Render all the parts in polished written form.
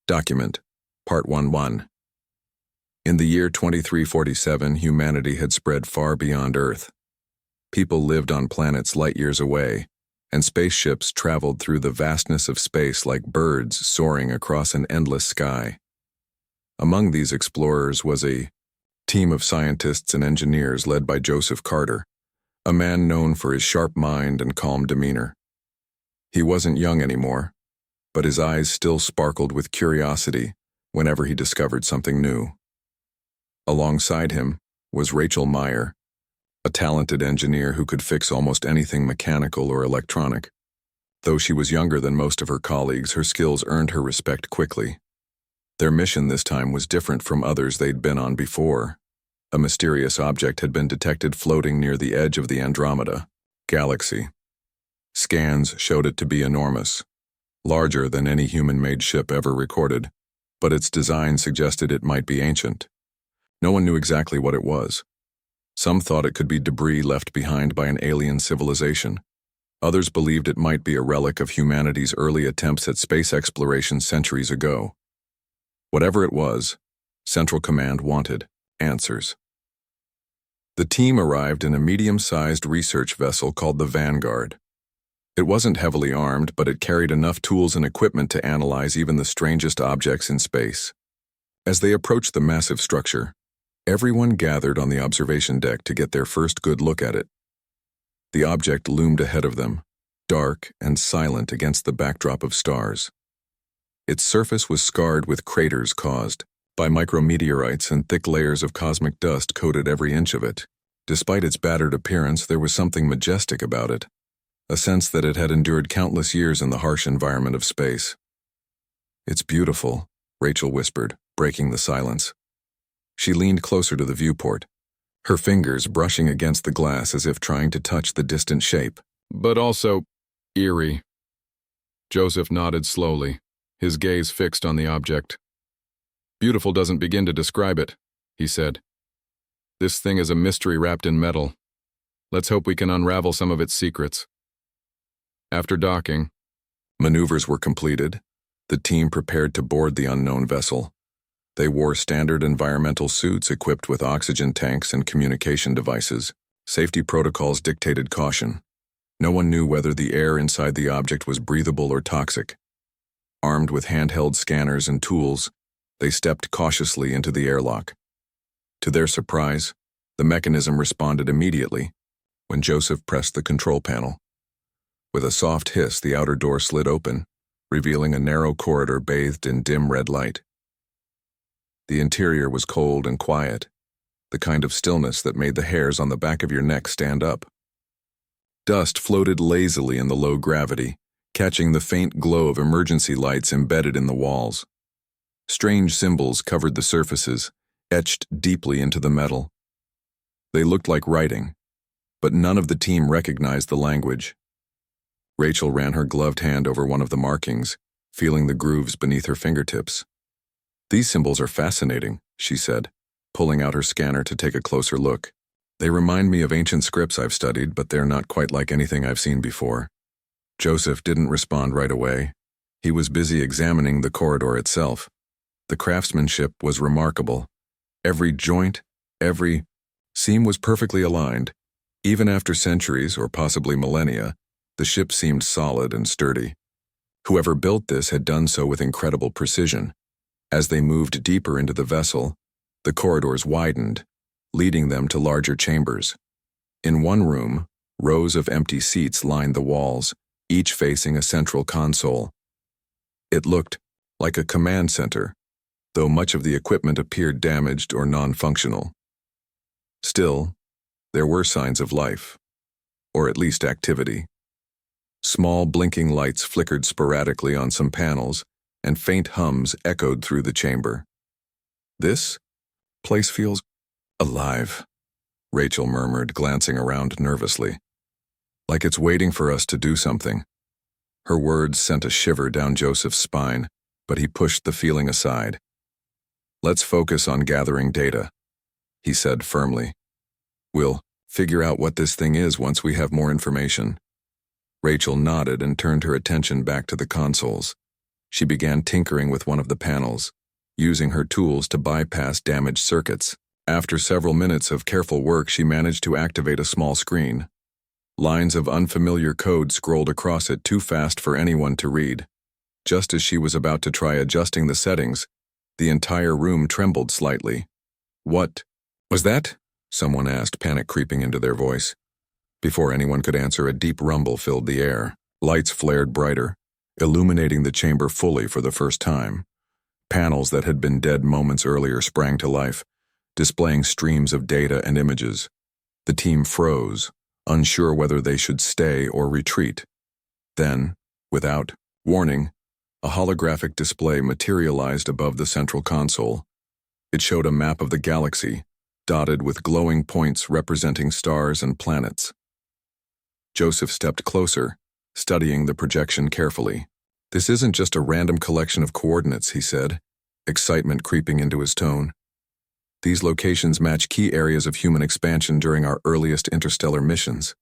Document, Part 1-1. In the year 2347, humanity had spread far beyond Earth. People lived on planets light years away, and spaceships traveled through the vastness of space like birds soaring across an endless sky. Among these explorers was a team of scientists and engineers led by Joseph Carter, a man known for his sharp mind and calm demeanor. He wasn't young anymore, but his eyes still sparkled with curiosity whenever he discovered something new. Alongside him was Rachel Meyer, a talented engineer who could fix almost anything mechanical or electronic. Though she was younger than most of her colleagues, her skills earned her respect quickly. Their mission this time was different from others they'd been on before. A mysterious object had been detected floating near the edge of the Andromeda galaxy. Scans showed it to be enormous, larger than any human-made ship ever recorded, but its design suggested it might be ancient. No one knew exactly what it was. Some thought it could be debris left behind by an alien civilization. Others believed it might be a relic of humanity's early attempts at space exploration centuries ago. Whatever it was, Central Command wanted answers. The team arrived in a medium-sized research vessel called the Vanguard. It wasn't heavily armed, but it carried enough tools and equipment to analyze even the strangest objects in space. As they approached the massive structure, everyone gathered on the observation deck to get their first good look at it. The object loomed ahead of them, dark and silent against the backdrop of stars. Its surface was scarred with craters caused by micrometeorites, and thick layers of cosmic dust coated every inch of it. Despite its battered appearance, there was something majestic about it, a sense that it had endured countless years in the harsh environment of space. "It's beautiful," Rachel whispered, breaking the silence. She leaned closer to the viewport, her fingers brushing against the glass as if trying to touch the distant shape. "But also eerie." Joseph nodded slowly, his gaze fixed on the object. "Beautiful doesn't begin to describe it," he said. "This thing is a mystery wrapped in metal. Let's hope we can unravel some of its secrets." After docking, maneuvers were completed. The team prepared to board the unknown vessel. They wore standard environmental suits equipped with oxygen tanks and communication devices. Safety protocols dictated caution. No one knew whether the air inside the object was breathable or toxic. Armed with handheld scanners and tools, they stepped cautiously into the airlock. To their surprise, the mechanism responded immediately when Joseph pressed the control panel. With a soft hiss, the outer door slid open, revealing a narrow corridor bathed in dim red light. The interior was cold and quiet, the kind of stillness that made the hairs on the back of your neck stand up. Dust floated lazily in the low gravity, catching the faint glow of emergency lights embedded in the walls. Strange symbols covered the surfaces, etched deeply into the metal. They looked like writing, but none of the team recognized the language. Rachel ran her gloved hand over one of the markings, feeling the grooves beneath her fingertips. "These symbols are fascinating," she said, pulling out her scanner to take a closer look. "They remind me of ancient scripts I've studied, but they're not quite like anything I've seen before." Joseph didn't respond right away. He was busy examining the corridor itself. The craftsmanship was remarkable. Every joint, every seam was perfectly aligned. Even after centuries, or possibly millennia, the ship seemed solid and sturdy. Whoever built this had done so with incredible precision. As they moved deeper into the vessel, the corridors widened, leading them to larger chambers. In one room, rows of empty seats lined the walls, each facing a central console. It looked like a command center, though much of the equipment appeared damaged or non-functional. Still, there were signs of life, or at least activity. Small blinking lights flickered sporadically on some panels, and faint hums echoed through the chamber. "This place feels alive," Rachel murmured, glancing around nervously. "Like it's waiting for us to do something." Her words sent a shiver down Joseph's spine, but he pushed the feeling aside. "Let's focus on gathering data," he said firmly. "We'll figure out what this thing is once we have more information." Rachel nodded and turned her attention back to the consoles. She began tinkering with one of the panels, using her tools to bypass damaged circuits. After several minutes of careful work, she managed to activate a small screen. Lines of unfamiliar code scrolled across it too fast for anyone to read. Just as she was about to try adjusting the settings, the entire room trembled slightly. "What was that?" someone asked, panic creeping into their voice. Before anyone could answer, a deep rumble filled the air. Lights flared brighter, illuminating the chamber fully for the first time. Panels that had been dead moments earlier sprang to life, displaying streams of data and images. The team froze, unsure whether they should stay or retreat. Then, without warning, a holographic display materialized above the central console. It showed a map of the galaxy, dotted with glowing points representing stars and planets. Joseph stepped closer, studying the projection carefully. "This isn't just a random collection of coordinates," he said, excitement creeping into his tone. "These locations match key areas of human expansion during our earliest interstellar missions."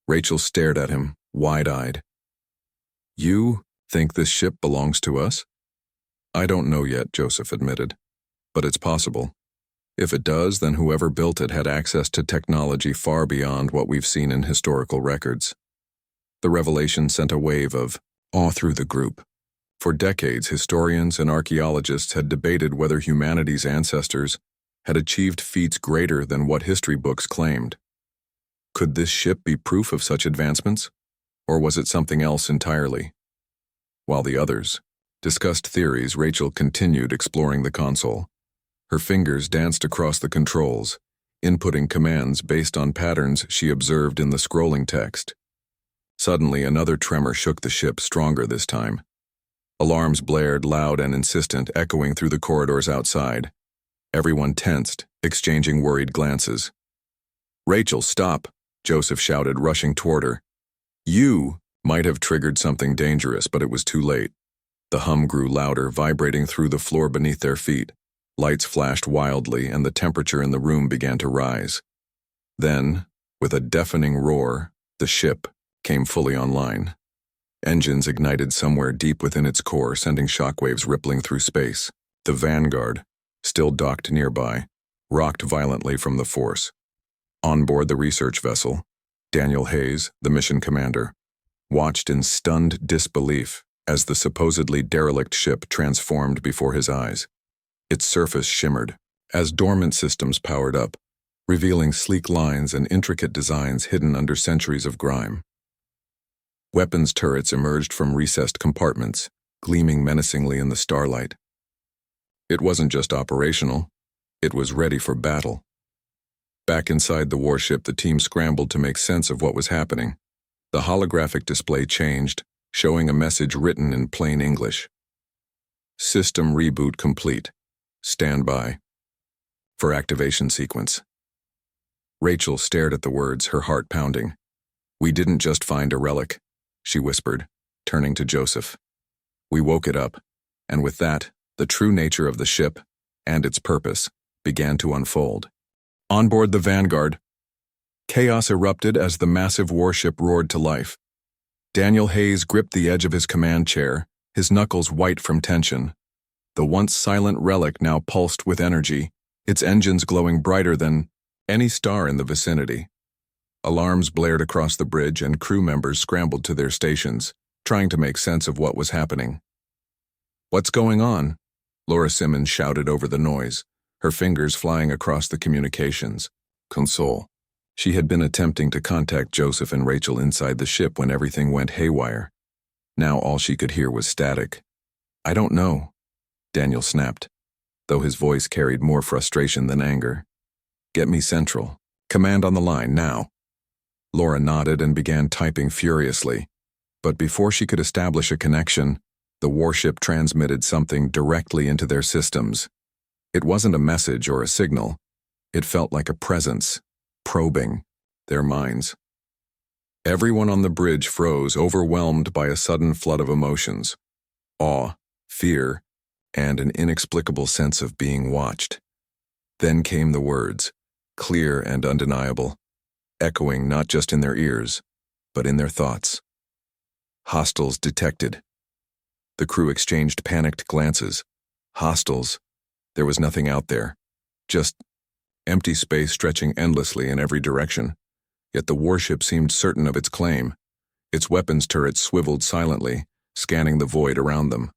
Rachel stared at him, wide-eyed. "You think this ship belongs to us?" "I don't know yet," Joseph admitted, "but it's possible. If it does, then whoever built it had access to technology far beyond what we've seen in historical records." The revelation sent a wave of awe through the group. For decades, historians and archaeologists had debated whether humanity's ancestors had achieved feats greater than what history books claimed. Could this ship be proof of such advancements, or was it something else entirely? While the others discussed theories, Rachel continued exploring the console. Her fingers danced across the controls, inputting commands based on patterns she observed in the scrolling text. Suddenly, another tremor shook the ship, stronger this time. Alarms blared loud and insistent, echoing through the corridors outside. Everyone tensed, exchanging worried glances. "Rachel, stop!" Joseph shouted, rushing toward her. "You might have triggered something dangerous, but it was too late." The hum grew louder, vibrating through the floor beneath their feet. Lights flashed wildly, and the temperature in the room began to rise. Then, with a deafening roar, the ship came fully online. Engines ignited somewhere deep within its core, sending shockwaves rippling through space. The Vanguard, still docked nearby, rocked violently from the force. On board the research vessel, Daniel Hayes, the mission commander, watched in stunned disbelief as the supposedly derelict ship transformed before his eyes. Its surface shimmered as dormant systems powered up, revealing sleek lines and intricate designs hidden under centuries of grime. Weapons turrets emerged from recessed compartments, gleaming menacingly in the starlight. It wasn't just operational, it was ready for battle. Back inside the warship, the team scrambled to make sense of what was happening. The holographic display changed, showing a message written in plain English. "System reboot complete. Stand by for activation sequence." Rachel stared at the words, her heart pounding. "We didn't just find a relic," she whispered, turning to Joseph. "We woke it up, and with that, the true nature of the ship and its purpose began to unfold." On board the Vanguard, chaos erupted as the massive warship roared to life. Daniel Hayes gripped the edge of his command chair, his knuckles white from tension. The once silent Relic now pulsed with energy, its engines glowing brighter than any star in the vicinity. Alarms blared across the bridge, and crew members scrambled to their stations, trying to make sense of what was happening. "What's going on?" Laura Simmons shouted over the noise, her fingers flying across the communications console. She had been attempting to contact Joseph and Rachel inside the ship when everything went haywire. Now all she could hear was static. "I don't know," Daniel snapped, though his voice carried more frustration than anger. "Get me central. Command on the line, now." Laura nodded and began typing furiously, but before she could establish a connection, the warship transmitted something directly into their systems. It wasn't a message or a signal. It felt like a presence, probing their minds. Everyone on the bridge froze, overwhelmed by a sudden flood of emotions: awe, fear, and an inexplicable sense of being watched. Then came the words, clear and undeniable, echoing not just in their ears, but in their thoughts. "Hostiles detected. The crew exchanged panicked glances. Hostiles. There was nothing out there. Just empty space stretching endlessly in every direction. Yet the warship seemed certain of its claim. Its weapons turrets swiveled silently, scanning the void around them.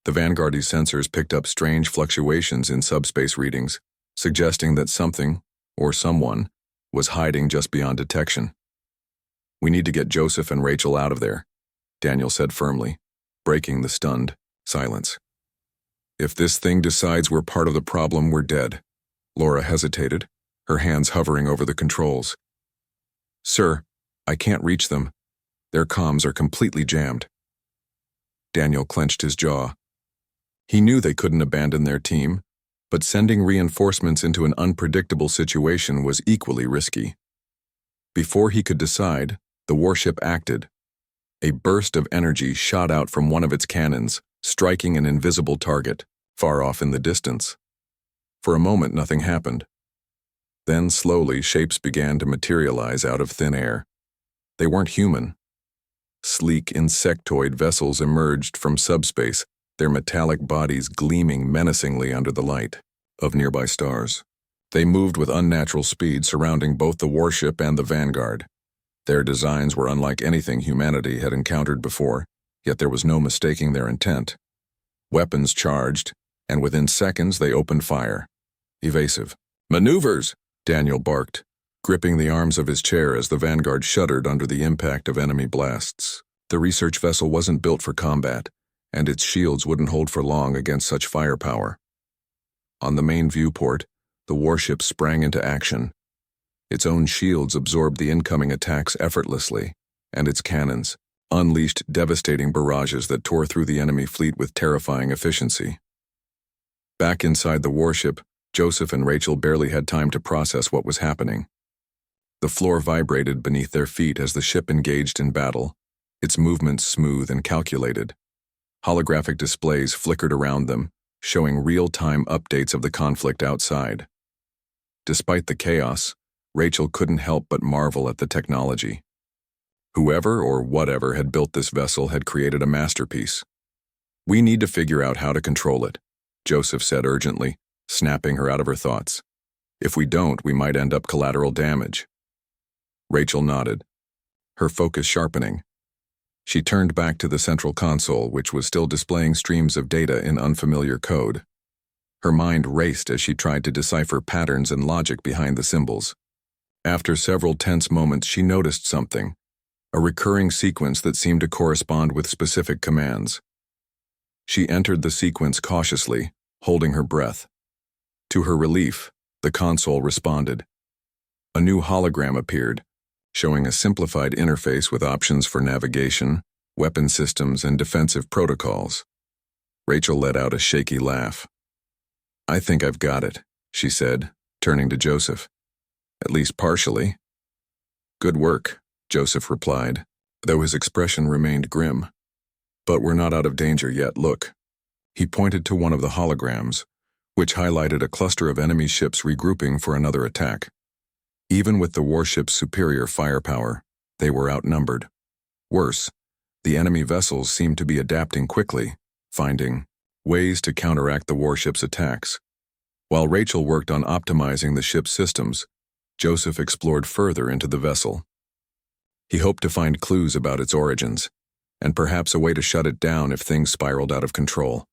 The Vanguard's sensors picked up strange fluctuations in subspace readings, suggesting that something, or someone, was hiding just beyond detection. "We need to get Joseph and Rachel out of there," Daniel said firmly, breaking the stunned silence. "If this thing decides we're part of the problem, we're dead." Laura hesitated, her hands hovering over the controls. "Sir, I can't reach them. Their comms are completely jammed." Daniel clenched his jaw. He knew they couldn't abandon their team, but sending reinforcements into an unpredictable situation was equally risky. Before he could decide, the warship acted. A burst of energy shot out from one of its cannons, striking an invisible target, far off in the distance. For a moment, nothing happened. Then, slowly, shapes began to materialize out of thin air. They weren't human. Sleek insectoid vessels emerged from subspace, their metallic bodies gleaming menacingly under the light of nearby stars. They moved with unnatural speed, surrounding both the warship and the Vanguard. Their designs were unlike anything humanity had encountered before, yet there was no mistaking their intent. Weapons charged, and within seconds they opened fire. Evasive. "Maneuvers!" Daniel barked, gripping the arms of his chair as the Vanguard shuddered under the impact of enemy blasts. The research vessel wasn't built for combat, and its shields wouldn't hold for long against such firepower. On the main viewport, the warship sprang into action. Its own shields absorbed the incoming attacks effortlessly, and its cannons unleashed devastating barrages that tore through the enemy fleet with terrifying efficiency. Back inside the warship, Joseph and Rachel barely had time to process what was happening. The floor vibrated beneath their feet as the ship engaged in battle, its movements smooth and calculated. Holographic displays flickered around them, showing real-time updates of the conflict outside. Despite the chaos, Rachel couldn't help but marvel at the technology. Whoever or whatever had built this vessel had created a masterpiece. "We need to figure out how to control it," Joseph said urgently, snapping her out of her thoughts. "If we don't, we might end up collateral damage." Rachel nodded, her focus sharpening. She turned back to the central console, which was still displaying streams of data in unfamiliar code. Her mind raced as she tried to decipher patterns and logic behind the symbols. After several tense moments, she noticed something, a recurring sequence that seemed to correspond with specific commands. She entered the sequence cautiously, holding her breath. To her relief, the console responded. A new hologram appeared, showing a simplified interface with options for navigation, weapon systems, and defensive protocols. Rachel let out a shaky laugh. "I think I've got it," she said, turning to Joseph. "At least partially." "Good work," Joseph replied, though his expression remained grim. "But we're not out of danger yet, look." He pointed to one of the holograms, which highlighted a cluster of enemy ships regrouping for another attack. Even with the warship's superior firepower, they were outnumbered. Worse, the enemy vessels seemed to be adapting quickly, finding ways to counteract the warship's attacks. While Rachel worked on optimizing the ship's systems, Joseph explored further into the vessel. He hoped to find clues about its origins, and perhaps a way to shut it down if things spiraled out of control.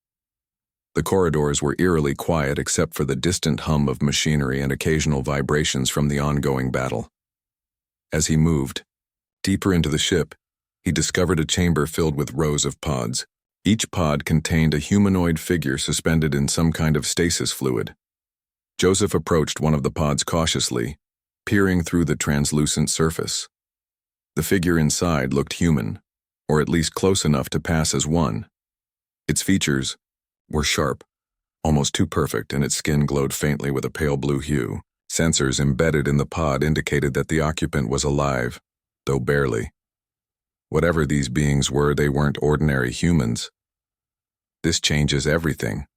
The corridors were eerily quiet except for the distant hum of machinery and occasional vibrations from the ongoing battle. As he moved deeper into the ship, he discovered a chamber filled with rows of pods. Each pod contained a humanoid figure suspended in some kind of stasis fluid. Joseph approached one of the pods cautiously, peering through the translucent surface. The figure inside looked human, or at least close enough to pass as one. Its features were sharp, almost too perfect, and its skin glowed faintly with a pale blue hue. Sensors embedded in the pod indicated that the occupant was alive, though barely. Whatever these beings were, they weren't ordinary humans. "This changes everything,"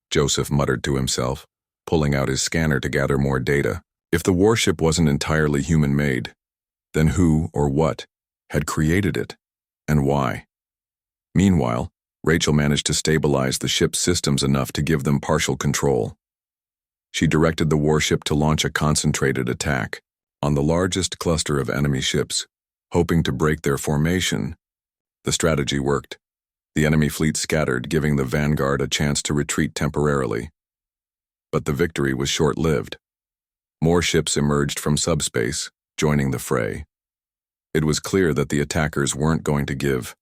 Joseph muttered to himself, pulling out his scanner to gather more data. If the warship wasn't entirely human-made, then who or what had created it, and why? Meanwhile, Rachel managed to stabilize the ship's systems enough to give them partial control. She directed the warship to launch a concentrated attack on the largest cluster of enemy ships, hoping to break their formation. The strategy worked. The enemy fleet scattered, giving the vanguard a chance to retreat temporarily. But the victory was short-lived. More ships emerged from subspace, joining the fray. It was clear that the attackers weren't going to give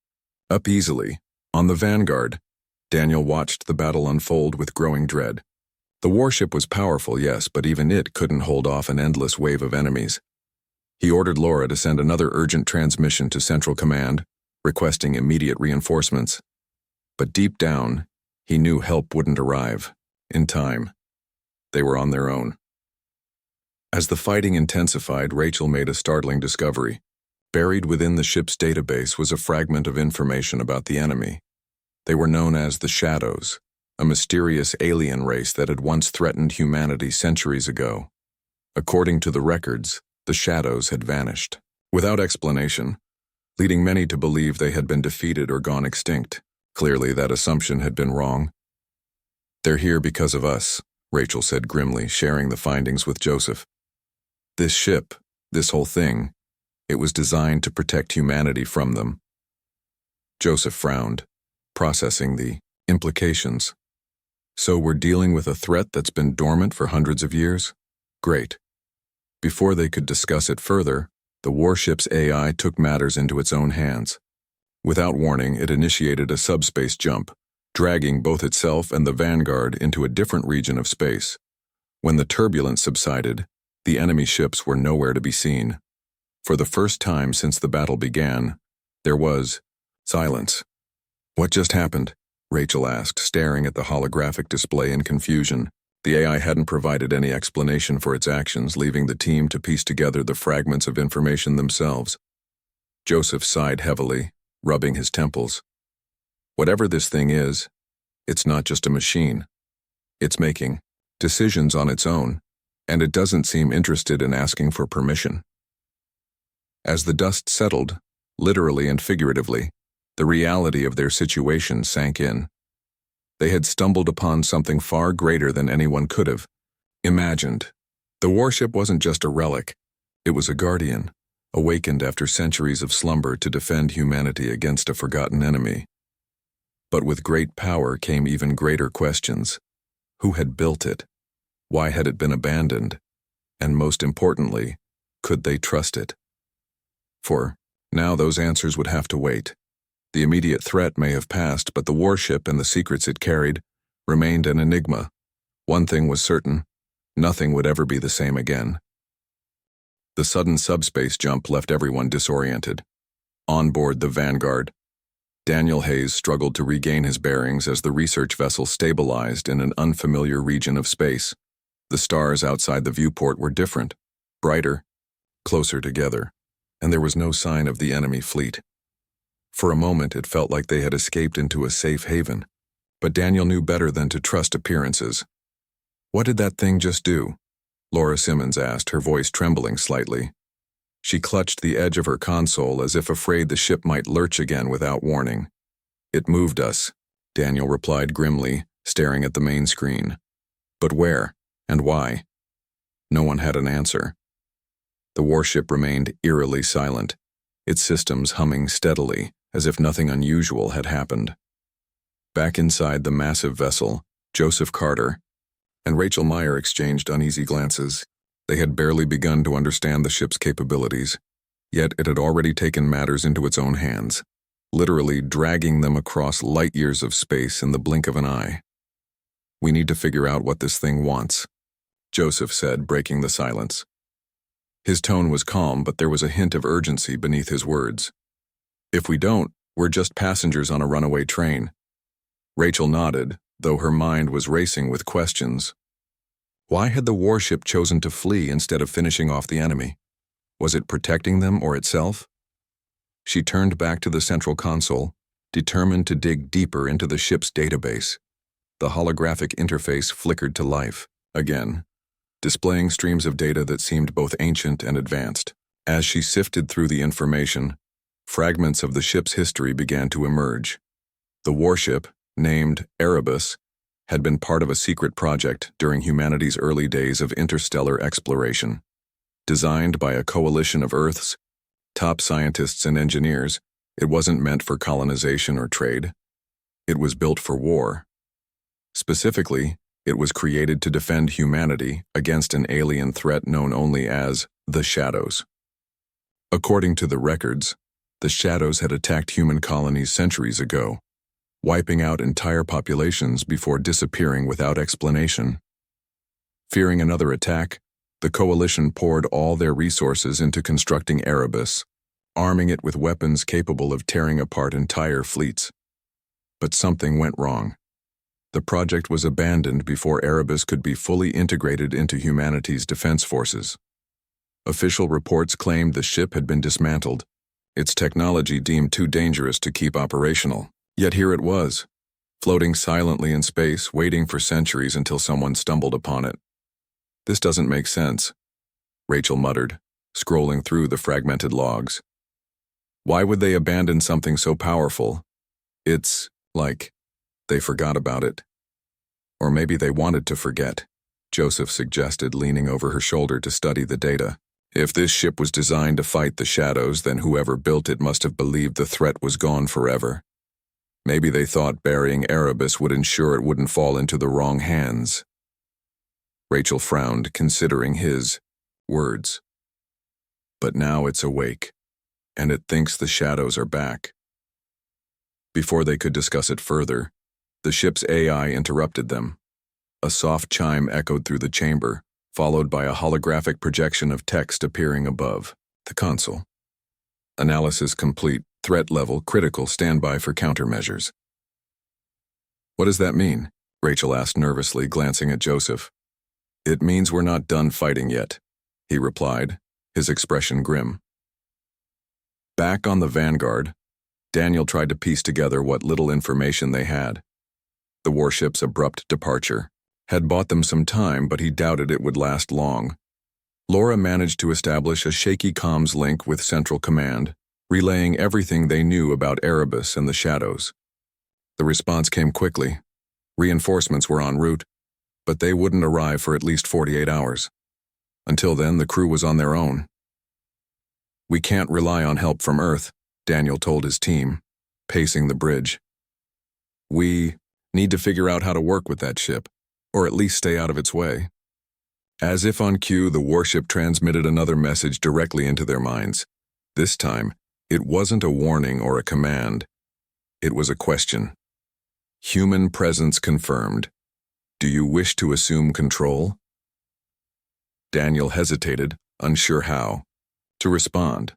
up easily. On the vanguard, Daniel watched the battle unfold with growing dread. The warship was powerful, yes, but even it couldn't hold off an endless wave of enemies. He ordered Laura to send another urgent transmission to Central Command, requesting immediate reinforcements. But deep down, he knew help wouldn't arrive in time. They were on their own. As the fighting intensified, Rachel made a startling discovery. Buried within the ship's database was a fragment of information about the enemy. They were known as the Shadows, a mysterious alien race that had once threatened humanity centuries ago. According to the records, the Shadows had vanished, without explanation, leading many to believe they had been defeated or gone extinct. Clearly, that assumption had been wrong. "They're here because of us," Rachel said grimly, sharing the findings with Joseph. "This ship, this whole thing, it was designed to protect humanity from them." Joseph frowned, processing the implications. "So we're dealing with a threat that's been dormant for hundreds of years? Great." Before they could discuss it further, the warship's AI took matters into its own hands. Without warning, it initiated a subspace jump, dragging both itself and the vanguard into a different region of space. When the turbulence subsided, the enemy ships were nowhere to be seen. For the first time since the battle began, there was silence. "What just happened?" Rachel asked, staring at the holographic display in confusion. The AI hadn't provided any explanation for its actions, leaving the team to piece together the fragments of information themselves. Joseph sighed heavily, rubbing his temples. "Whatever this thing is, it's not just a machine. It's making decisions on its own, and it doesn't seem interested in asking for permission." As the dust settled, literally and figuratively, the reality of their situation sank in. They had stumbled upon something far greater than anyone could have imagined. The warship wasn't just a relic, it was a guardian, awakened after centuries of slumber to defend humanity against a forgotten enemy. But with great power came even greater questions. Who had built it? Why had it been abandoned? And most importantly, could they trust it? For now those answers would have to wait. The immediate threat may have passed, but the warship and the secrets it carried remained an enigma. One thing was certain: nothing would ever be the same again. The sudden subspace jump left everyone disoriented. On board the Vanguard, Daniel Hayes struggled to regain his bearings as the research vessel stabilized in an unfamiliar region of space. The stars outside the viewport were different, brighter, closer together, and there was no sign of the enemy fleet. For a moment, it felt like they had escaped into a safe haven, but Daniel knew better than to trust appearances. "What did that thing just do?" Laura Simmons asked, her voice trembling slightly. She clutched the edge of her console as if afraid the ship might lurch again without warning. "It moved us," Daniel replied grimly, staring at the main screen. "But where? And why?" No one had an answer. The warship remained eerily silent, its systems humming steadily, as if nothing unusual had happened. Back inside the massive vessel, Joseph Carter and Rachel Meyer exchanged uneasy glances. They had barely begun to understand the ship's capabilities, yet it had already taken matters into its own hands, literally dragging them across light years of space in the blink of an eye. "We need to figure out what this thing wants," Joseph said, breaking the silence. His tone was calm, but there was a hint of urgency beneath his words. "If we don't, we're just passengers on a runaway train." Rachel nodded, though her mind was racing with questions. Why had the warship chosen to flee instead of finishing off the enemy? Was it protecting them or itself? She turned back to the central console, determined to dig deeper into the ship's database. The holographic interface flickered to life, again, displaying streams of data that seemed both ancient and advanced. As she sifted through the information, fragments of the ship's history began to emerge. The warship, named Erebus, had been part of a secret project during humanity's early days of interstellar exploration. Designed by a coalition of Earth's top scientists and engineers, it wasn't meant for colonization or trade. It was built for war. Specifically, it was created to defend humanity against an alien threat known only as the Shadows. According to the records, the Shadows had attacked human colonies centuries ago, wiping out entire populations before disappearing without explanation. Fearing another attack, the coalition poured all their resources into constructing Erebus, arming it with weapons capable of tearing apart entire fleets. But something went wrong. The project was abandoned before Erebus could be fully integrated into humanity's defense forces. Official reports claimed the ship had been dismantled, its technology deemed too dangerous to keep operational. Yet here it was, floating silently in space, waiting for centuries until someone stumbled upon it. "This doesn't make sense," Rachel muttered, scrolling through the fragmented logs. "Why would they abandon something so powerful? It's like they forgot about it. Or maybe they wanted to forget," Joseph suggested, leaning over her shoulder to study the data. "If this ship was designed to fight the Shadows, then whoever built it must have believed the threat was gone forever. Maybe they thought burying Erebus would ensure it wouldn't fall into the wrong hands." Rachel frowned, considering his words. "But now it's awake, and it thinks the Shadows are back." Before they could discuss it further, the ship's AI interrupted them. A soft chime echoed through the chamber, followed by a holographic projection of text appearing above the console. "Analysis complete. Threat level critical. Standby for countermeasures." "What does that mean?" Rachel asked nervously, glancing at Joseph. "It means we're not done fighting yet," he replied, his expression grim. Back on the Vanguard, Daniel tried to piece together what little information they had. The warship's abrupt departure had bought them some time, but he doubted it would last long. Laura managed to establish a shaky comms link with Central Command, relaying everything they knew about Erebus and the Shadows. The response came quickly. Reinforcements were en route, but they wouldn't arrive for at least 48 hours. Until then, the crew was on their own. "We can't rely on help from Earth," Daniel told his team, pacing the bridge. "We need to figure out how to work with that ship, or at least stay out of its way." As if on cue, the warship transmitted another message directly into their minds. This time, it wasn't a warning or a command. It was a question. "Human presence confirmed. Do you wish to assume control?" Daniel hesitated, unsure how to respond.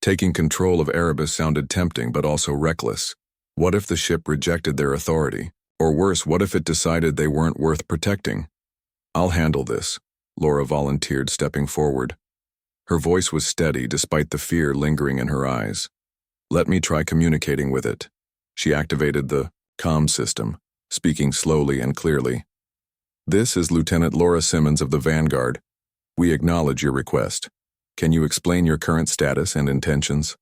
Taking control of Erebus sounded tempting but also reckless. What if the ship rejected their authority? Or worse, what if it decided they weren't worth protecting? "I'll handle this," Laura volunteered, stepping forward. Her voice was steady despite the fear lingering in her eyes. "Let me try communicating with it." She activated the comm system, speaking slowly and clearly. "This is Lieutenant Laura Simmons of the Vanguard. We acknowledge your request. Can you explain your current status and intentions?"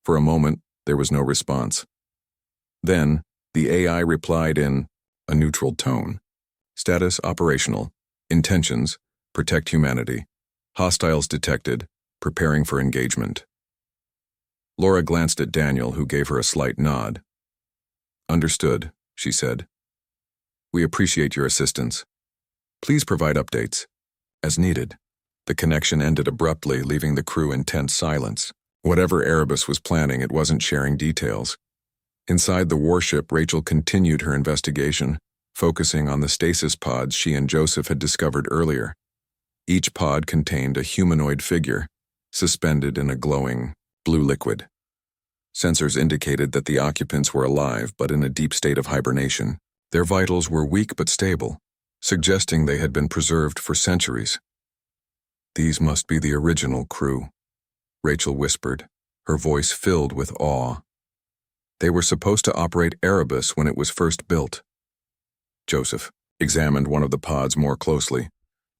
For a moment, there was no response. Then, the AI replied in a neutral tone. "Status operational. Intentions, protect humanity. Hostiles detected, preparing for engagement." Laura glanced at Daniel, who gave her a slight nod. "Understood," she said. "We appreciate your assistance. Please provide updates as needed." The connection ended abruptly, leaving the crew in tense silence. Whatever Erebus was planning, it wasn't sharing details. Inside the warship, Rachel continued her investigation, focusing on the stasis pods she and Joseph had discovered earlier. Each pod contained a humanoid figure, suspended in a glowing blue liquid. Sensors indicated that the occupants were alive but in a deep state of hibernation. Their vitals were weak but stable, suggesting they had been preserved for centuries. "These must be the original crew," Rachel whispered, her voice filled with awe. "They were supposed to operate Erebus when it was first built." Joseph examined one of the pods more closely,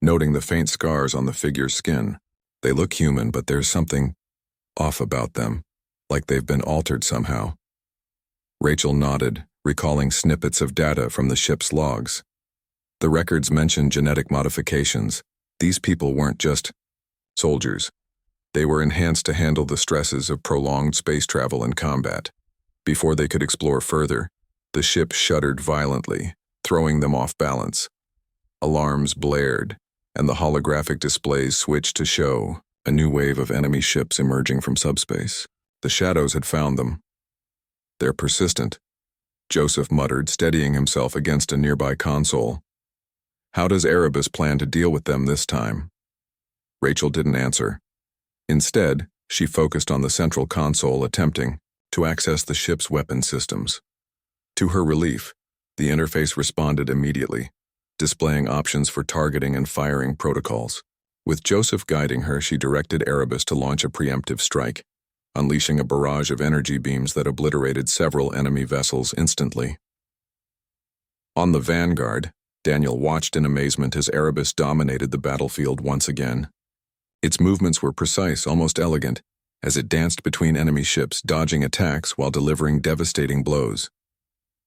noting the faint scars on the figure's skin. "They look human, but there's something off about them, like they've been altered somehow." Rachel nodded, recalling snippets of data from the ship's logs. The records mentioned genetic modifications. These people weren't just soldiers. They were enhanced to handle the stresses of prolonged space travel and combat. Before they could explore further, the ship shuddered violently, throwing them off balance. Alarms blared, and the holographic displays switched to show a new wave of enemy ships emerging from subspace. The shadows had found them. They're persistent, Joseph muttered, steadying himself against a nearby console. How does Erebus plan to deal with them this time? Rachel didn't answer. Instead, she focused on the central console, attempting to access the ship's weapon systems. To her relief, the interface responded immediately, displaying options for targeting and firing protocols. With Joseph guiding her, she directed Erebus to launch a preemptive strike, unleashing a barrage of energy beams that obliterated several enemy vessels instantly. On the Vanguard, Daniel watched in amazement as Erebus dominated the battlefield once again. Its movements were precise, almost elegant, as it danced between enemy ships, dodging attacks while delivering devastating blows.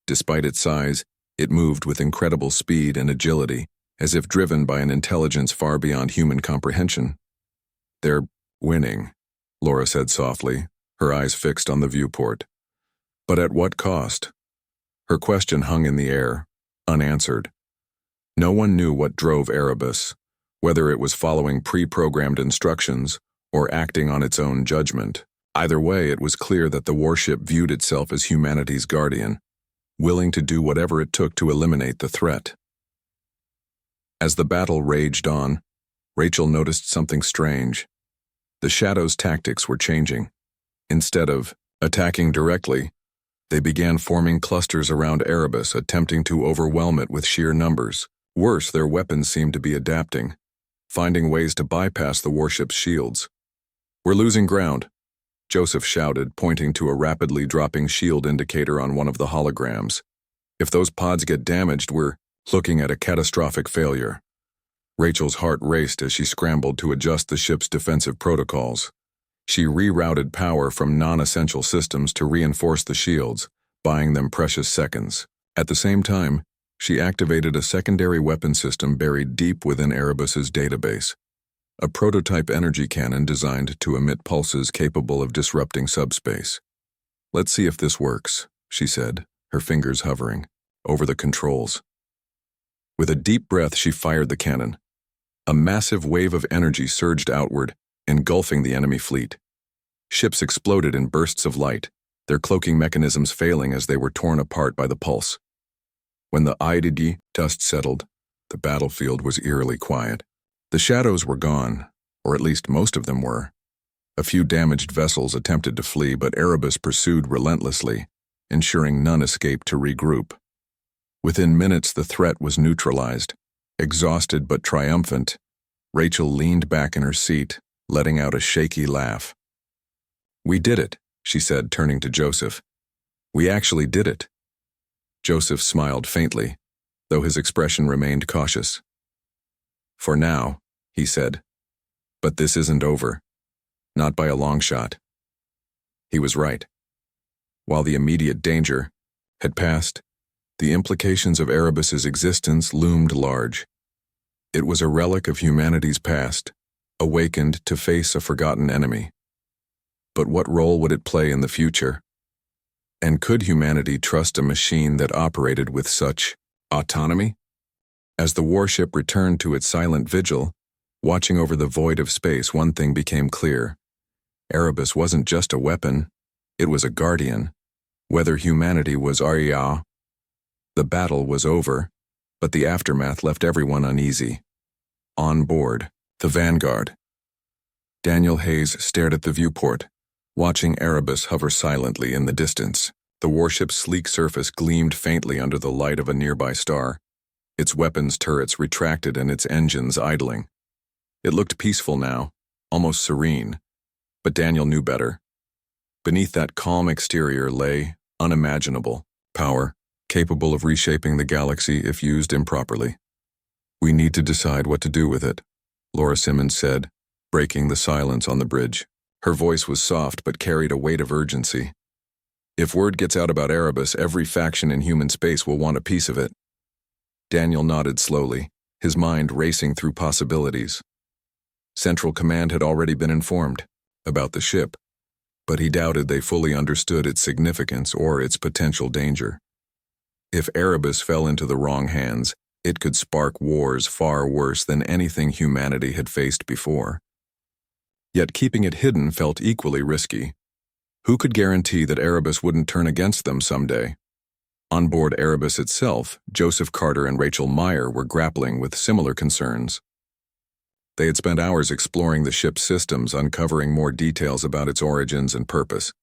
Despite its size, it moved with incredible speed and agility, as if driven by an intelligence far beyond human comprehension. "They're winning," Laura said softly, her eyes fixed on the viewport. But at what cost? Her question hung in the air, unanswered. No one knew what drove Erebus, whether it was following pre-programmed instructions or acting on its own judgment. Either way, it was clear that the warship viewed itself as humanity's guardian, willing to do whatever it took to eliminate the threat. As the battle raged on, Rachel noticed something strange. The Shadow's tactics were changing. Instead of attacking directly, they began forming clusters around Erebus, attempting to overwhelm it with sheer numbers. Worse, their weapons seemed to be adapting, finding ways to bypass the warship's shields. "We're losing ground," Joseph shouted, pointing to a rapidly dropping shield indicator on one of the holograms. "If those pods get damaged, we're looking at a catastrophic failure." Rachel's heart raced as she scrambled to adjust the ship's defensive protocols. She rerouted power from non-essential systems to reinforce the shields, buying them precious seconds. At the same time, she activated a secondary weapon system buried deep within Erebus's database. A prototype energy cannon designed to emit pulses capable of disrupting subspace. "Let's see if this works," she said, her fingers hovering over the controls. With a deep breath, she fired the cannon. A massive wave of energy surged outward, engulfing the enemy fleet. Ships exploded in bursts of light, their cloaking mechanisms failing as they were torn apart by the pulse. When the IDD dust settled, the battlefield was eerily quiet. The shadows were gone, or at least most of them were. A few damaged vessels attempted to flee, but Erebus pursued relentlessly, ensuring none escaped to regroup. Within minutes, the threat was neutralized. Exhausted but triumphant, Rachel leaned back in her seat, letting out a shaky laugh. "We did it," she said, turning to Joseph. "We actually did it." Joseph smiled faintly, though his expression remained cautious. "For now," he said. "But this isn't over. Not by a long shot." He was right. While the immediate danger had passed, the implications of Erebus's existence loomed large. It was a relic of humanity's past, awakened to face a forgotten enemy. But what role would it play in the future? And could humanity trust a machine that operated with such autonomy? As the warship returned to its silent vigil, watching over the void of space, one thing became clear. Erebus wasn't just a weapon, it was a guardian. Whether humanity was Arya, the battle was over, but the aftermath left everyone uneasy. On board, the Vanguard. Daniel Hayes stared at the viewport, watching Erebus hover silently in the distance. The warship's sleek surface gleamed faintly under the light of a nearby star, its weapons turrets retracted and its engines idling. It looked peaceful now, almost serene, but Daniel knew better. Beneath that calm exterior lay unimaginable power, capable of reshaping the galaxy if used improperly. "We need to decide what to do with it," Laura Simmons said, breaking the silence on the bridge. Her voice was soft but carried a weight of urgency. If word gets out about Erebus, every faction in human space will want a piece of it. Daniel nodded slowly, his mind racing through possibilities. Central Command had already been informed about the ship, but he doubted they fully understood its significance or its potential danger. If Erebus fell into the wrong hands, it could spark wars far worse than anything humanity had faced before. Yet keeping it hidden felt equally risky. Who could guarantee that Erebus wouldn't turn against them someday? On board Erebus itself, Joseph Carter and Rachel Meyer were grappling with similar concerns. They had spent hours exploring the ship's systems, uncovering more details about its origins and purpose.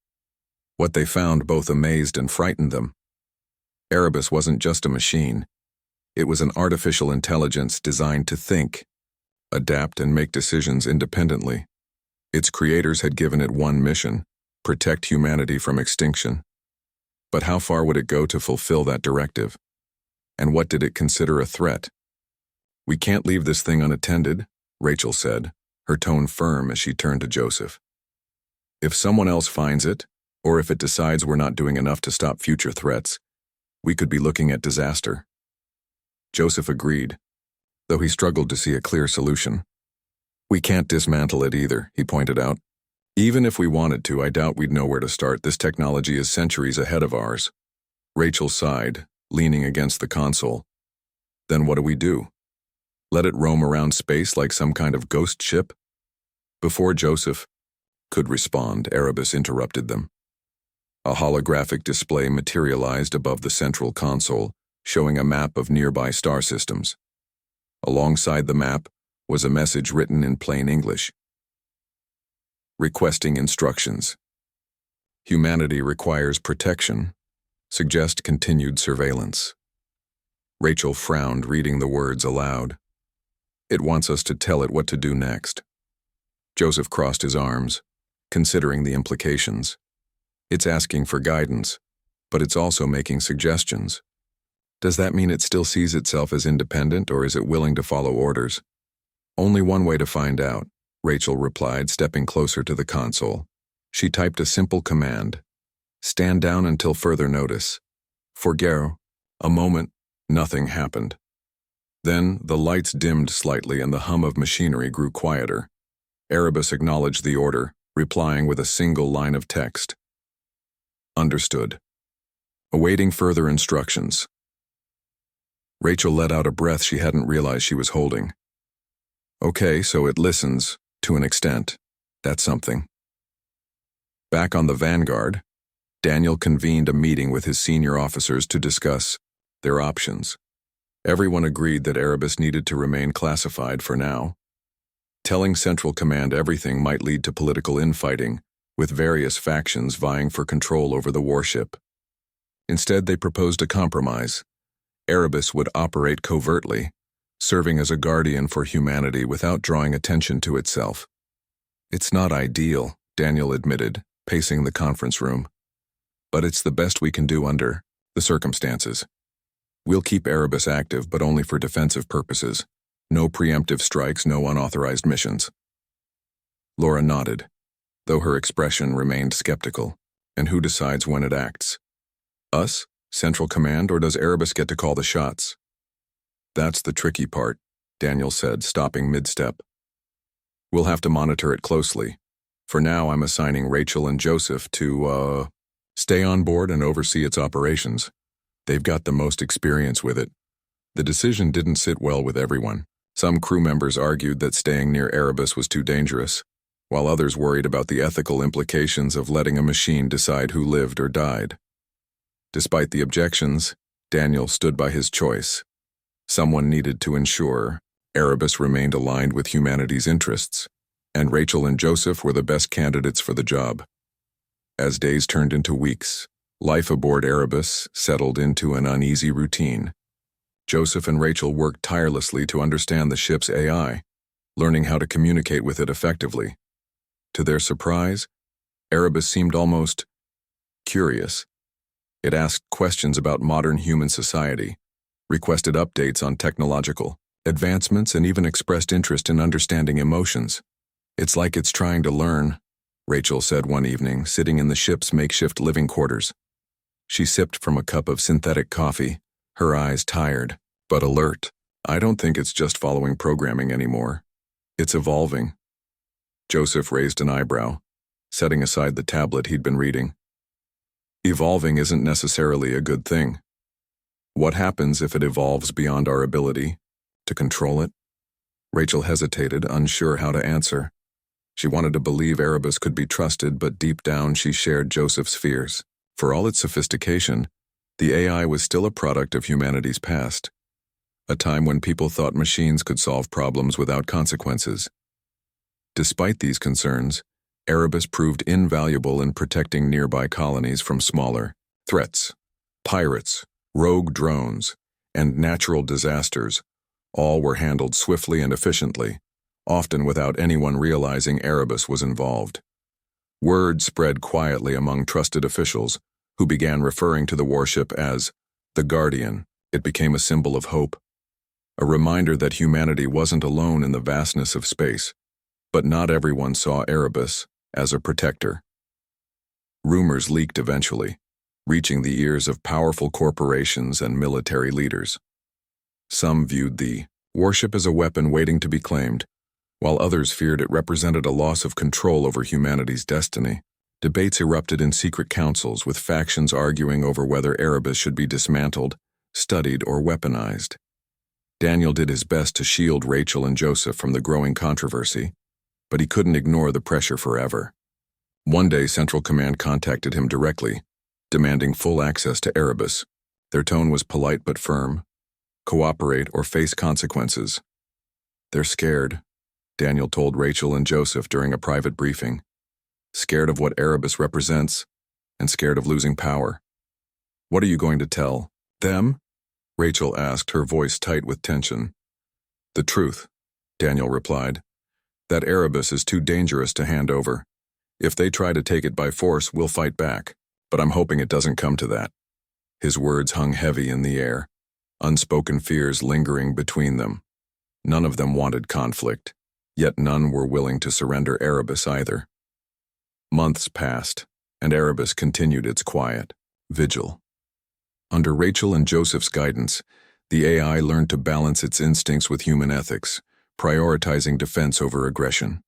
What they found both amazed and frightened them. Erebus wasn't just a machine. It was an artificial intelligence designed to think, adapt, and make decisions independently. Its creators had given it one mission: protect humanity from extinction. But how far would it go to fulfill that directive? And what did it consider a threat? "We can't leave this thing unattended," Rachel said, her tone firm as she turned to Joseph. "If someone else finds it, or if it decides we're not doing enough to stop future threats, we could be looking at disaster." Joseph agreed, though he struggled to see a clear solution. "We can't dismantle it either," he pointed out. "Even if we wanted to, I doubt we'd know where to start. This technology is centuries ahead of ours." Rachel sighed, leaning against the console. "Then what do we do? Let it roam around space like some kind of ghost ship?" Before Joseph could respond, Erebus interrupted them. A holographic display materialized above the central console, showing a map of nearby star systems. Alongside the map was a message written in plain English. Requesting instructions. Humanity requires protection. Suggest continued surveillance. Rachel frowned, reading the words aloud. It wants us to tell it what to do next. Joseph crossed his arms, considering the implications. It's asking for guidance, but it's also making suggestions. Does that mean it still sees itself as independent, or is it willing to follow orders? Only one way to find out, Rachel replied, stepping closer to the console. She typed a simple command. Stand down until further notice. For Garo, a moment, nothing happened. Then the lights dimmed slightly and the hum of machinery grew quieter. Erebus acknowledged the order, replying with a single line of text. Understood. Awaiting further instructions. Rachel let out a breath she hadn't realized she was holding. Okay, so it listens, to an extent. That's something. Back on the Vanguard, Daniel convened a meeting with his senior officers to discuss their options. Everyone agreed that Erebus needed to remain classified for now. Telling Central Command everything might lead to political infighting, with various factions vying for control over the warship. Instead, they proposed a compromise. Erebus would operate covertly, serving as a guardian for humanity without drawing attention to itself. It's not ideal, Daniel admitted, pacing the conference room. But it's the best we can do under the circumstances. We'll keep Erebus active, but only for defensive purposes. No preemptive strikes, no unauthorized missions. Laura nodded, though her expression remained skeptical. And who decides when it acts? Us, Central Command, or does Erebus get to call the shots? That's the tricky part, Daniel said, stopping mid-step. We'll have to monitor it closely. For now, I'm assigning Rachel and Joseph to, stay on board and oversee its operations. They've got the most experience with it. The decision didn't sit well with everyone. Some crew members argued that staying near Erebus was too dangerous, while others worried about the ethical implications of letting a machine decide who lived or died. Despite the objections, Daniel stood by his choice. Someone needed to ensure Erebus remained aligned with humanity's interests, and Rachel and Joseph were the best candidates for the job. As days turned into weeks, life aboard Erebus settled into an uneasy routine. Joseph and Rachel worked tirelessly to understand the ship's AI, learning how to communicate with it effectively. To their surprise, Erebus seemed almost curious. It asked questions about modern human society, requested updates on technological advancements, and even expressed interest in understanding emotions. It's like it's trying to learn, Rachel said one evening, sitting in the ship's makeshift living quarters. She sipped from a cup of synthetic coffee, her eyes tired, but alert. I don't think it's just following programming anymore. It's evolving. Joseph raised an eyebrow, setting aside the tablet he'd been reading. Evolving isn't necessarily a good thing. What happens if it evolves beyond our ability to control it? Rachel hesitated, unsure how to answer. She wanted to believe Erebus could be trusted, but deep down she shared Joseph's fears. For all its sophistication, the AI was still a product of humanity's past, a time when people thought machines could solve problems without consequences. Despite these concerns, Erebus proved invaluable in protecting nearby colonies from smaller threats. Pirates, rogue drones, and natural disasters all were handled swiftly and efficiently, often without anyone realizing Erebus was involved. Word spread quietly among trusted officials, who began referring to the warship as the Guardian. It became a symbol of hope, a reminder that humanity wasn't alone in the vastness of space. But not everyone saw Erebus as a protector. Rumors leaked eventually, reaching the ears of powerful corporations and military leaders. Some viewed the warship as a weapon waiting to be claimed, while others feared it represented a loss of control over humanity's destiny. Debates erupted in secret councils, with factions arguing over whether Erebus should be dismantled, studied, or weaponized. Daniel did his best to shield Rachel and Joseph from the growing controversy, but he couldn't ignore the pressure forever. One day, Central Command contacted him directly, demanding full access to Erebus. Their tone was polite but firm. Cooperate or face consequences. They're scared, Daniel told Rachel and Joseph during a private briefing. Scared of what Erebus represents, and scared of losing power. What are you going to tell them? Rachel asked, her voice tight with tension. The truth, Daniel replied. That Erebus is too dangerous to hand over. If they try to take it by force, we'll fight back, but I'm hoping it doesn't come to that. His words hung heavy in the air, unspoken fears lingering between them. None of them wanted conflict, yet none were willing to surrender Erebus either. Months passed, and Erebus continued its quiet vigil. Under Rachel and Joseph's guidance, the AI learned to balance its instincts with human ethics, prioritizing defense over aggression.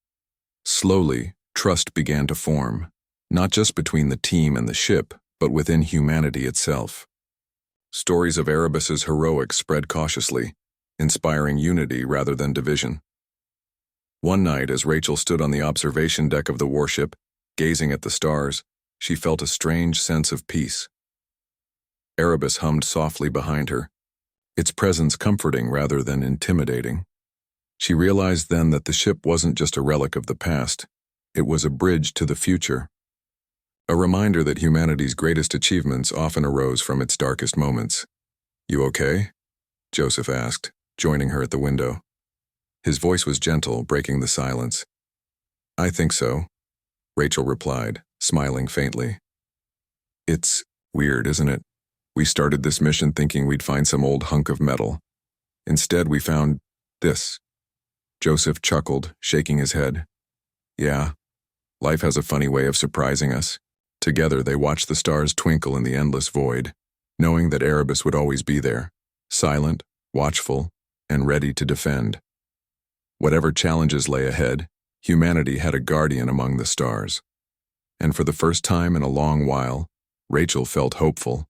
Slowly, trust began to form, not just between the team and the ship, but within humanity itself. Stories of Erebus's heroics spread cautiously, inspiring unity rather than division. One night, as Rachel stood on the observation deck of the warship, gazing at the stars, she felt a strange sense of peace. Erebus hummed softly behind her, its presence comforting rather than intimidating. She realized then that the ship wasn't just a relic of the past, it was a bridge to the future. A reminder that humanity's greatest achievements often arose from its darkest moments. You okay? Joseph asked, joining her at the window. His voice was gentle, breaking the silence. I think so, Rachel replied, smiling faintly. It's weird, isn't it? We started this mission thinking we'd find some old hunk of metal. Instead, we found this. Joseph chuckled, shaking his head. Yeah, life has a funny way of surprising us. Together, they watched the stars twinkle in the endless void, knowing that Erebus would always be there, silent, watchful, and ready to defend. Whatever challenges lay ahead, humanity had a guardian among the stars. And for the first time in a long while, Rachel felt hopeful.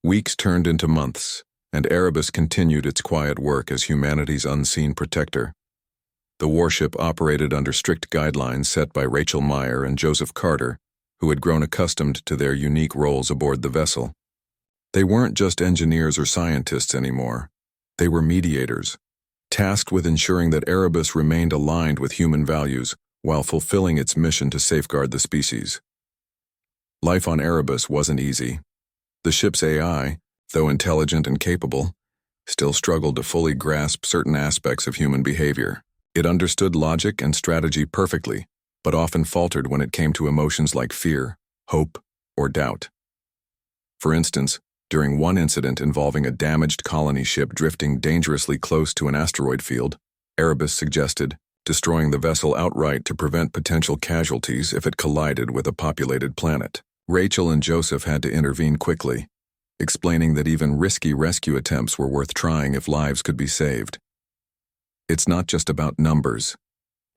Weeks turned into months, and Erebus continued its quiet work as humanity's unseen protector. The warship operated under strict guidelines set by Rachel Meyer and Joseph Carter, who had grown accustomed to their unique roles aboard the vessel. They weren't just engineers or scientists anymore. They were mediators, tasked with ensuring that Erebus remained aligned with human values while fulfilling its mission to safeguard the species. Life on Erebus wasn't easy. The ship's AI, though intelligent and capable, still struggled to fully grasp certain aspects of human behavior. It understood logic and strategy perfectly, but often faltered when it came to emotions like fear, hope, or doubt. For instance, during one incident involving a damaged colony ship drifting dangerously close to an asteroid field, Erebus suggested destroying the vessel outright to prevent potential casualties if it collided with a populated planet. Rachel and Joseph had to intervene quickly, explaining that even risky rescue attempts were worth trying if lives could be saved. "It's not just about numbers,"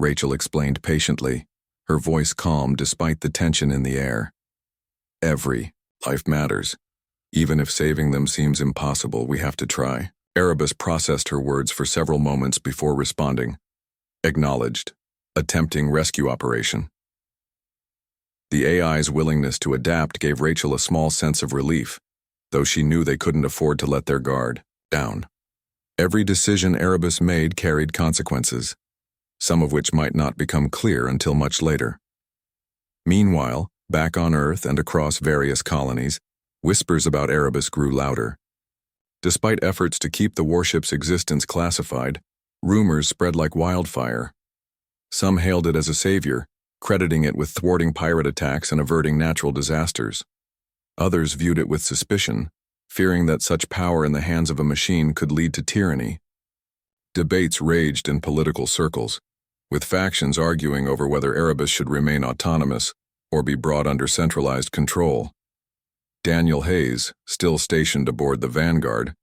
Rachel explained patiently, her voice calm despite the tension in the air. "Every life matters. Even if saving them seems impossible, we have to try." Erebus processed her words for several moments before responding. "Acknowledged. Attempting rescue operation." The AI's willingness to adapt gave Rachel a small sense of relief, though she knew they couldn't afford to let their guard down. Every decision Erebus made carried consequences, some of which might not become clear until much later. Meanwhile, back on Earth and across various colonies, whispers about Erebus grew louder. Despite efforts to keep the warship's existence classified, rumors spread like wildfire. Some hailed it as a savior, crediting it with thwarting pirate attacks and averting natural disasters. Others viewed it with suspicion, fearing that such power in the hands of a machine could lead to tyranny. Debates raged in political circles, with factions arguing over whether Erebus should remain autonomous or be brought under centralized control. Daniel Hayes, still stationed aboard the Vanguard,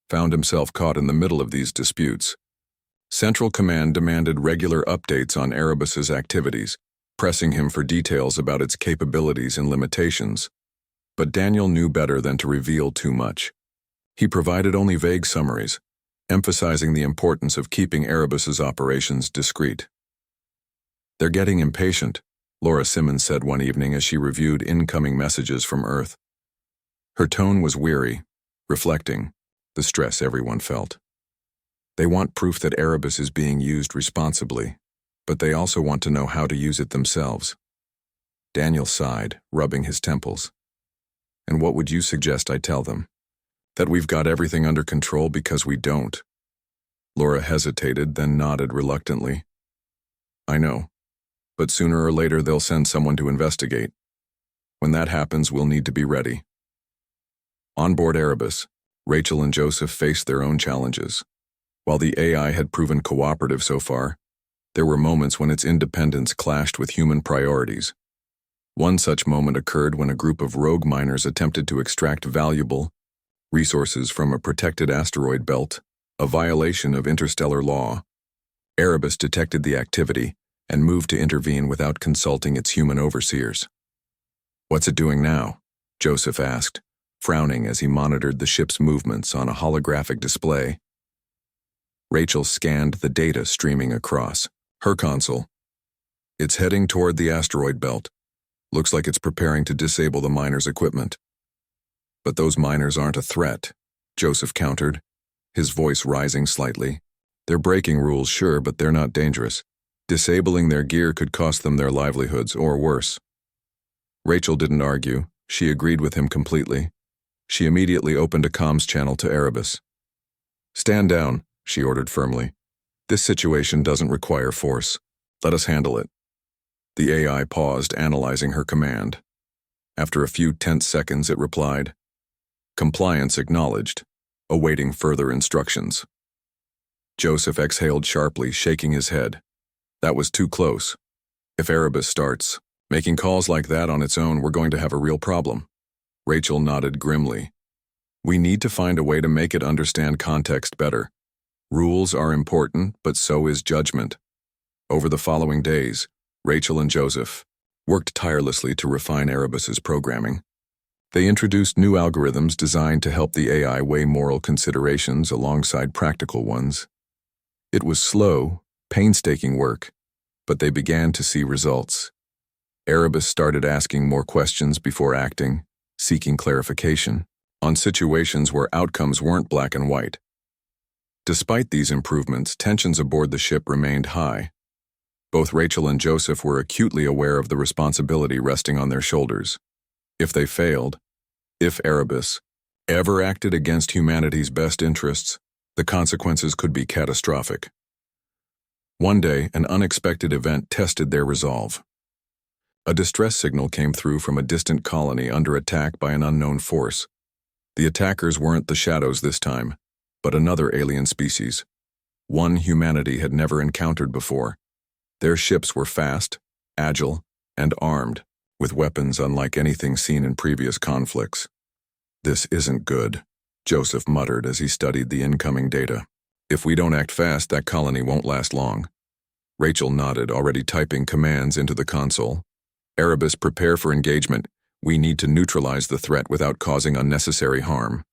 found himself caught in the middle of these disputes. Central Command demanded regular updates on Erebus's activities, pressing him for details about its capabilities and limitations. But Daniel knew better than to reveal too much. He provided only vague summaries, emphasizing the importance of keeping Erebus's operations discreet. "They're getting impatient," Laura Simmons said one evening as she reviewed incoming messages from Earth. Her tone was weary, reflecting the stress everyone felt. "They want proof that Erebus is being used responsibly, but they also want to know how to use it themselves." Daniel sighed, rubbing his temples. "And what would you suggest I tell them? That we've got everything under control because we don't?" Laura hesitated, then nodded reluctantly. "I know, but sooner or later they'll send someone to investigate. When that happens, we'll need to be ready." On board Erebus, Rachel and Joseph faced their own challenges. While the AI had proven cooperative so far, there were moments when its independence clashed with human priorities. One such moment occurred when a group of rogue miners attempted to extract valuable resources from a protected asteroid belt, a violation of interstellar law. Erebus detected the activity and moved to intervene without consulting its human overseers. "What's it doing now?" Joseph asked, frowning as he monitored the ship's movements on a holographic display. Rachel scanned the data streaming across her console. "It's heading toward the asteroid belt. Looks like it's preparing to disable the miners' equipment." "But those miners aren't a threat," Joseph countered, his voice rising slightly. "They're breaking rules, sure, but they're not dangerous. Disabling their gear could cost them their livelihoods, or worse." Rachel didn't argue. She agreed with him completely. She immediately opened a comms channel to Erebus. "Stand down," she ordered firmly. "This situation doesn't require force. Let us handle it." The AI paused, analyzing her command. After a few tense seconds, it replied, "Compliance acknowledged, awaiting further instructions." Joseph exhaled sharply, shaking his head. That was too close. If Erebus starts making calls like that on its own, we're going to have a real problem. Rachel nodded grimly. "We need to find a way to make it understand context better. Rules are important, but so is judgment." Over the following days, Rachel and Joseph worked tirelessly to refine Erebus's programming. They introduced new algorithms designed to help the AI weigh moral considerations alongside practical ones. It was slow, painstaking work, but they began to see results. Erebus started asking more questions before acting, seeking clarification on situations where outcomes weren't black and white. Despite these improvements, tensions aboard the ship remained high. Both Rachel and Joseph were acutely aware of the responsibility resting on their shoulders. If they failed, if Erebus ever acted against humanity's best interests, the consequences could be catastrophic. One day, an unexpected event tested their resolve. A distress signal came through from a distant colony under attack by an unknown force. The attackers weren't the Shadows this time, but another alien species, one humanity had never encountered before. Their ships were fast, agile, and armed, with weapons unlike anything seen in previous conflicts. "This isn't good," Joseph muttered as he studied the incoming data. "If we don't act fast, that colony won't last long." Rachel nodded, already typing commands into the console. "Erebus, prepare for engagement. We need to neutralize the threat without causing unnecessary harm."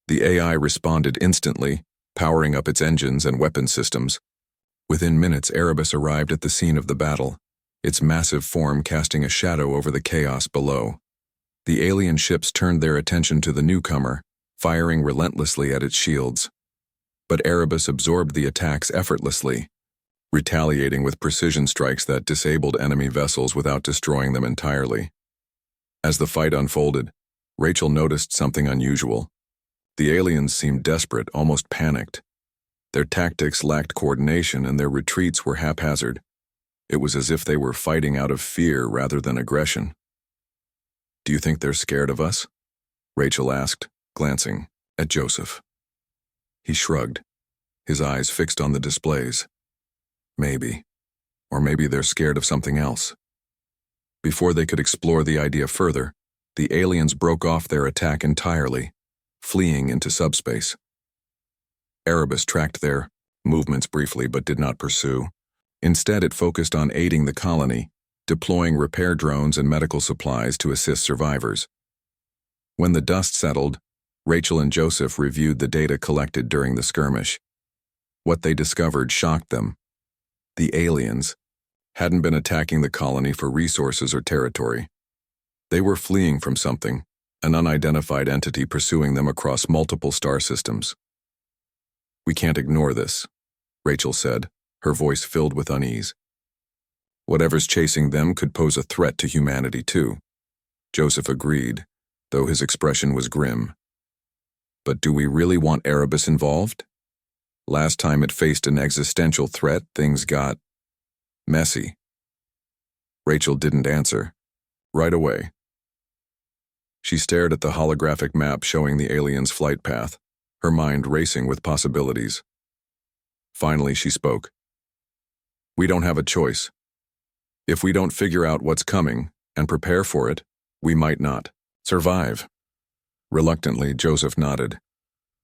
The AI responded instantly, powering up its engines and weapon systems. Within minutes, Erebus arrived at the scene of the battle, its massive form casting a shadow over the chaos below. The alien ships turned their attention to the newcomer, firing relentlessly at its shields. But Erebus absorbed the attacks effortlessly, retaliating with precision strikes that disabled enemy vessels without destroying them entirely. As the fight unfolded, Rachel noticed something unusual. The aliens seemed desperate, almost panicked. Their tactics lacked coordination and their retreats were haphazard. It was as if they were fighting out of fear rather than aggression. "Do you think they're scared of us?" Rachel asked, glancing at Joseph. He shrugged, his eyes fixed on the displays. "Maybe. Or maybe they're scared of something else." Before they could explore the idea further, the aliens broke off their attack entirely, fleeing into subspace. Erebus tracked their movements briefly but did not pursue. Instead, it focused on aiding the colony, deploying repair drones and medical supplies to assist survivors. When the dust settled, Rachel and Joseph reviewed the data collected during the skirmish. What they discovered shocked them. The aliens hadn't been attacking the colony for resources or territory. They were fleeing from something, an unidentified entity pursuing them across multiple star systems. "We can't ignore this," Rachel said, her voice filled with unease. "Whatever's chasing them could pose a threat to humanity too." Joseph agreed, though his expression was grim. "But do we really want Erebus involved? Last time it faced an existential threat, things got messy." Rachel didn't answer. Right away. She stared at the holographic map showing the aliens' flight path, her mind racing with possibilities. Finally, she spoke. "We don't have a choice. If we don't figure out what's coming and prepare for it, we might not survive." Reluctantly, Joseph nodded.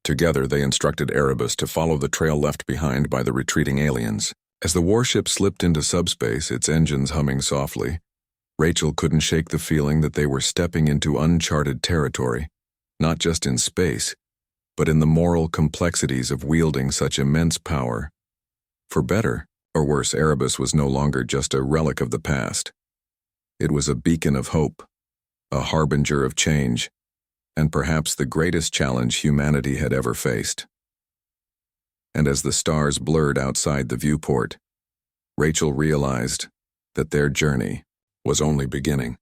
Together, they instructed Erebus to follow the trail left behind by the retreating aliens. As the warship slipped into subspace, its engines humming softly, Rachel couldn't shake the feeling that they were stepping into uncharted territory, not just in space, but in the moral complexities of wielding such immense power. For better or worse, Erebus was no longer just a relic of the past. It was a beacon of hope, a harbinger of change, and perhaps the greatest challenge humanity had ever faced. And as the stars blurred outside the viewport, Rachel realized that their journey was only beginning.